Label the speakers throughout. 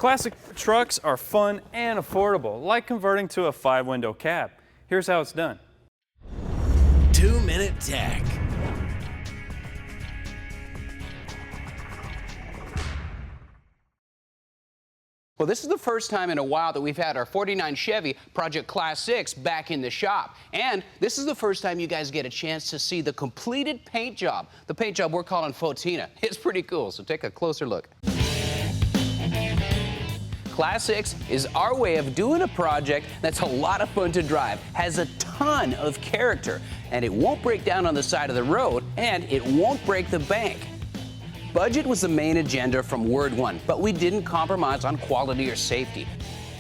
Speaker 1: Classic trucks are fun and affordable, like converting to a 5-window cab. Here's how it's done.
Speaker 2: 2-Minute Tech.
Speaker 3: Well, this is the first time in a while that we've had our 49 Chevy Project Class 6 back in the shop. And this is the first time you guys get a chance to see the completed paint job. The paint job we're calling Faux. It's pretty cool, so take a closer look. Class 6 is our way of doing a project that's a lot of fun to drive, has a ton of character, and it won't break down on the side of the road, and it won't break the bank. Budget was the main agenda from word one, but we didn't compromise on quality or safety.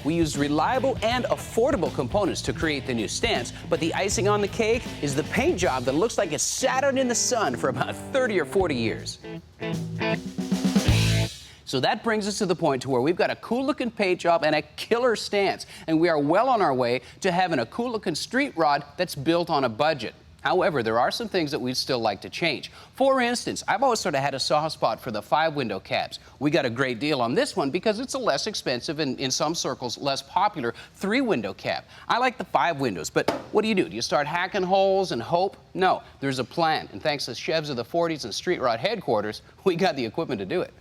Speaker 3: We used reliable and affordable components to create the new stance, but the icing on the cake is the paint job that looks like it sat out in the sun for about 30 or 40 years. So that brings us to the point to where we've got a cool-looking paint job and a killer stance, and we are well on our way to having a cool-looking street rod that's built on a budget. However, there are some things that we'd still like to change. For instance, I've always sort of had a soft spot for the 5-window cabs. We got a great deal on this one because it's a less expensive and, in some circles, less popular 3-window cab. I like the 5 windows, but what do? Do you start hacking holes and hope? No, there's a plan, and thanks to Chevs of the 40s and Street Rod headquarters, we got the equipment to do it.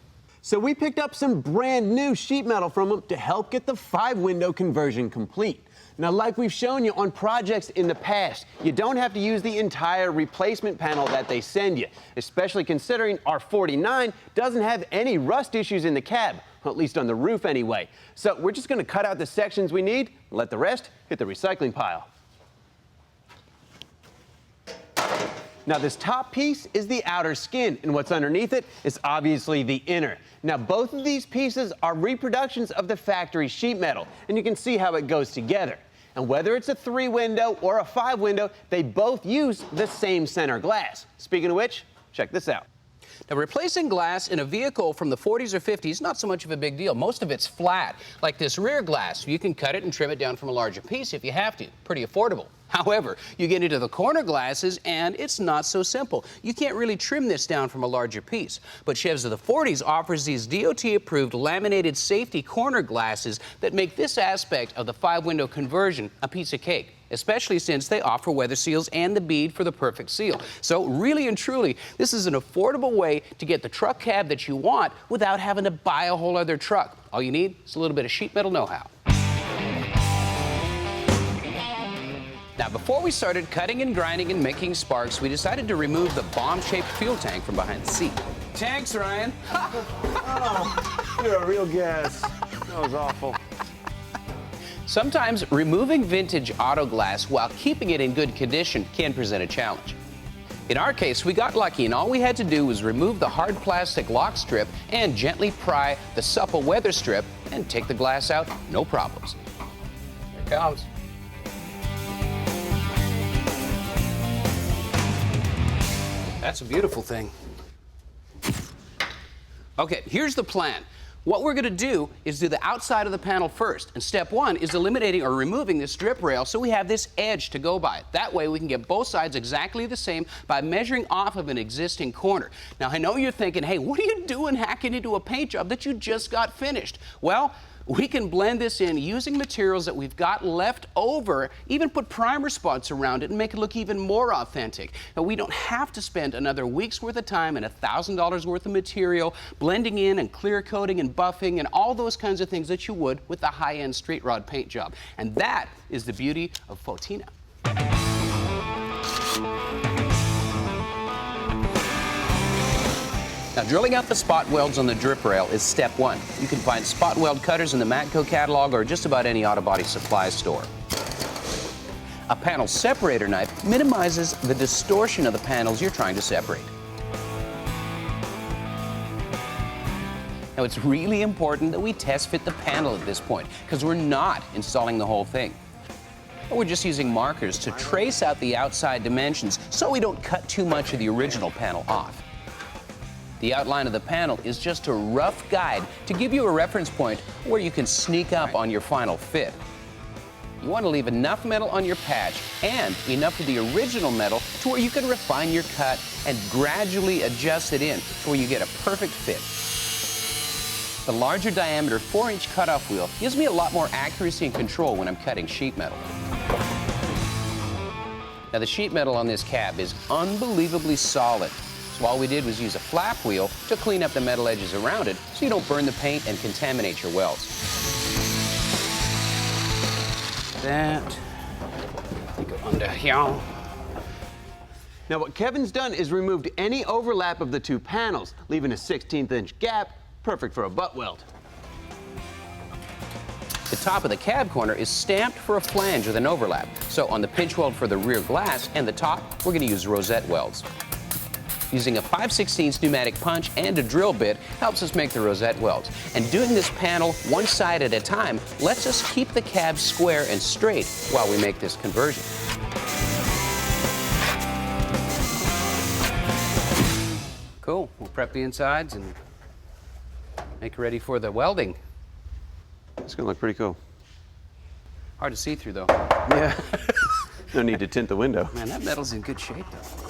Speaker 4: So we picked up some brand new sheet metal from them to help get the 5-window conversion complete. Now, like we've shown you on projects in the past, you don't have to use the entire replacement panel that they send you, especially considering our 49 doesn't have any rust issues in the cab, well, at least on the roof anyway. So we're just going to cut out the sections we need and let the rest hit the recycling pile. Now, this top piece is the outer skin, and what's underneath it is obviously the inner. Now, both of these pieces are reproductions of the factory sheet metal, and you can see how it goes together. And whether it's a 3-window or a 5-window, they both use the same center glass. Speaking of which, check this out.
Speaker 3: Now, replacing glass in a vehicle from the 40s or 50s, not so much of a big deal. Most of it's flat. Like this rear glass, you can cut it and trim it down from a larger piece if you have to. Pretty affordable. However, you get into the corner glasses and it's not so simple. You can't really trim this down from a larger piece. But Chevs of the 40s offers these DOT-approved laminated safety corner glasses that make this aspect of the 5-window conversion a piece of cake, especially since they offer weather seals and the bead for the perfect seal. So really and truly, this is an affordable way to get the truck cab that you want without having to buy a whole other truck. All you need is a little bit of sheet metal know-how. Now, before we started cutting and grinding and making sparks, we decided to remove the bomb-shaped fuel tank from behind the seat. Thanks, Ryan.
Speaker 4: Oh, you're a real gas. That was awful.
Speaker 3: Sometimes removing vintage auto glass while keeping it in good condition can present a challenge. In our case, we got lucky, and all we had to do was remove the hard plastic lock strip and gently pry the supple weather strip and take the glass out, no problems. Here it comes. That's a beautiful thing. Okay, here's the plan. What we're going to do is do the outside of the panel first. And step one is eliminating or removing this strip rail so we have this edge to go by. That way we can get both sides exactly the same by measuring off of an existing corner. Now, I know you're thinking, hey, what are you doing hacking into a paint job that you just got finished? Well, we can blend this in using materials that we've got left over, even put primer spots around it and make it look even more authentic. Now, we don't have to spend another week's worth of time and $1,000 worth of material blending in and clear coating and buffing and all those kinds of things that you would with the high-end street rod paint job. And that is the beauty of Faux. Now, drilling out the spot welds on the drip rail is step one. You can find spot weld cutters in the Matco catalog or just about any auto body supply store. A panel separator knife minimizes the distortion of the panels you're trying to separate. Now, it's really important that we test fit the panel at this point because we're not installing the whole thing. We're just using markers to trace out the outside dimensions so we don't cut too much of the original panel off. The outline of the panel is just a rough guide to give you a reference point where you can sneak up on your final fit. You want to leave enough metal on your patch and enough of the original metal to where you can refine your cut and gradually adjust it in to where you get a perfect fit. The larger diameter 4-inch cutoff wheel gives me a lot more accuracy and control when I'm cutting sheet metal. Now the sheet metal on this cab is unbelievably solid. So all we did was use a flap wheel to clean up the metal edges around it so you don't burn the paint and contaminate your welds. That, go under here.
Speaker 4: Now what Kevin's done is removed any overlap of the two panels, leaving a 16th-inch gap, perfect for a butt weld.
Speaker 3: The top of the cab corner is stamped for a flange with an overlap. So on the pinch weld for the rear glass and the top, we're going to use rosette welds. Using a 5/16 pneumatic punch and a drill bit helps us make the rosette welds. And doing this panel one side at a time lets us keep the cab square and straight while we make this conversion. Cool. We'll prep the insides and make it ready for the welding.
Speaker 4: It's gonna look pretty cool.
Speaker 3: Hard to see through, though.
Speaker 4: Yeah. No need to tint the window.
Speaker 3: Man, that metal's in good shape, though.